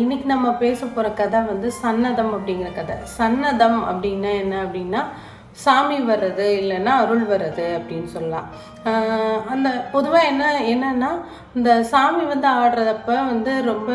இன்னைக்கு நம்ம பேச போகிற கதை வந்து சன்னதம் அப்படிங்கிற கதை. சன்னதம் அப்படின்னா என்ன அப்படின்னா, சாமி வர்றது இல்லைன்னா அருள் வர்றது அப்படின்னு சொல்லலாம். அந்த பொதுவாக என்னன்னா இந்த சாமி வந்து ஆடுறதப்ப வந்து ரொம்ப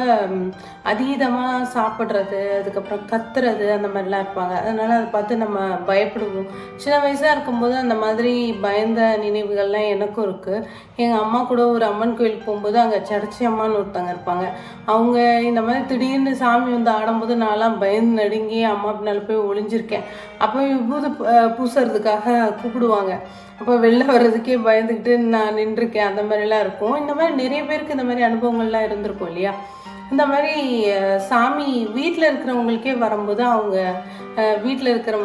அதீதமாக சாப்பிட்றது, அதுக்கப்புறம் கத்துறது, அந்த மாதிரிலாம் இருப்பாங்க. அதனால் அதை பார்த்து நம்ம பயப்படுவோம். சின்ன வயசாக இருக்கும்போது அந்த மாதிரி பயந்த நினைவுகள்லாம் எனக்கும் இருக்குது. எங்கள் அம்மா கூட ஒரு அம்மன் கோயிலுக்கு போகும்போது அங்கே சடச்சி அம்மான்னு ஒருத்தங்க இருப்பாங்க. அவங்க இந்த மாதிரி திடீர்னு சாமி வந்து ஆடும்போது நான்லாம் பயந்து நடுங்கி அம்மா பின்னால் போய் ஒளிஞ்சிருக்கேன். அப்போ விபூதி பூசுறதுக்காக கூப்பிடுவாங்க. அப்போ வெளில வர்றதுக்கே பயந்துக்கிட்டு நான் நின்றுருக்கேன். அந்த மாதிரிலாம் இருக்கும். இந்த மாதிரி நிறைய பேருக்கு இந்த மாதிரி அனுபவங்கள்லாம் இருந்திருக்கும் இல்லையா? இந்த மாதிரி சாமி வீட்டில் இருக்கிறவங்களுக்கே வரும்போது அவங்க வீட்டில் இருக்கிற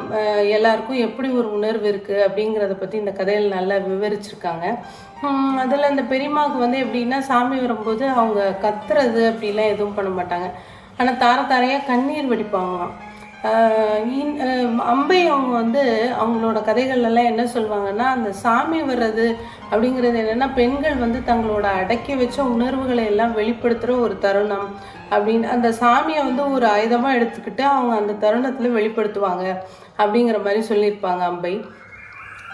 எல்லாருக்கும் எப்படி ஒரு உணர்வு இருக்குது அப்படிங்கிறத பற்றி இந்த கதையில் நல்லா விவரிச்சிருக்காங்க. அதில் இந்த பெரியம்மாவுக்கு வந்து எப்படின்னா, சாமி வரும்போது அவங்க கத்துறது அப்படிலாம் எதுவும் பண்ண மாட்டாங்க. ஆனால் தார தாரையாக கண்ணீர் வடிப்பாங்களாம். அம்பை அவங்க வந்து அவங்களோட கதைகள்லாம் என்ன சொல்லுவாங்கன்னா, அந்த சாமி வர்றது அப்படிங்கிறது என்னென்னா, பெண்கள் வந்து தங்களோட அடக்கி வச்ச உணர்வுகளை எல்லாம் வெளிப்படுத்துகிற ஒரு தருணம் அப்படின்னு, அந்த சாமியை வந்து ஒரு ஆயுதமாக எடுத்துக்கிட்டு அவங்க அந்த தருணத்தில் வெளிப்படுத்துவாங்க அப்படிங்கிற மாதிரி சொல்லியிருப்பாங்க அம்பை.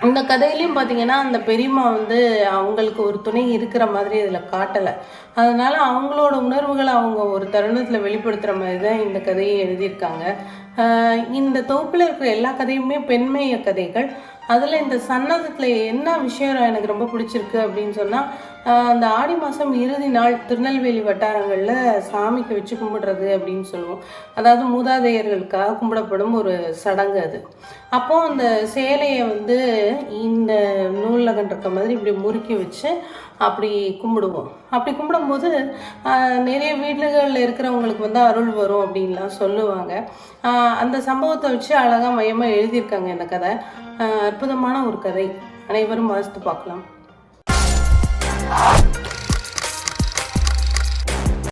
இந்த கதையிலையும் பார்த்தீங்கன்னா, அந்த பெரியம்மா வந்து அவங்களுக்கு ஒரு துணை இருக்கிற மாதிரி இதில் காட்டலை. அதனால் அவங்களோட உணர்வுகளை அவங்க ஒரு தருணத்தில் வெளிப்படுத்துகிற மாதிரி தான் இந்த கதையை எழுதியிருக்காங்க. இந்த தொகுப்பில் இருக்கிற எல்லா கதையுமே பெண்மைய கதைகள். அதில் இந்த சன்னதத்தில் என்ன விஷயம் எனக்கு ரொம்ப பிடிச்சிருக்கு அப்படின்னு சொன்னால், அந்த ஆடி மாதம் இறுதி நாள் திருநெல்வேலி வட்டாரங்களில் சாமிக்கு வச்சு கும்பிடுறது அப்படின்னு சொல்லுவோம். அதாவது மூதாதையர்களுக்காக கும்பிடப்படும் ஒரு சடங்கு அது. அப்போது அந்த சேலையை வந்து இந்த நூலகம் இருக்க மாதிரி இப்படி முறுக்கி வச்சு அப்படி கும்பிடுவோம். அப்படி கும்பிடும்போது நிறைய வீடுகளில் இருக்கிறவங்களுக்கு வந்து அருள் வரும் அப்படின்லாம் சொல்லுவாங்க. அந்த சம்பவத்தை வச்சு அழகாக மையமாக எழுதியிருக்காங்க இந்த கதை. அற்புதமான ஒரு கதை. அனைவரும் வாசித்து பார்க்கலாம்.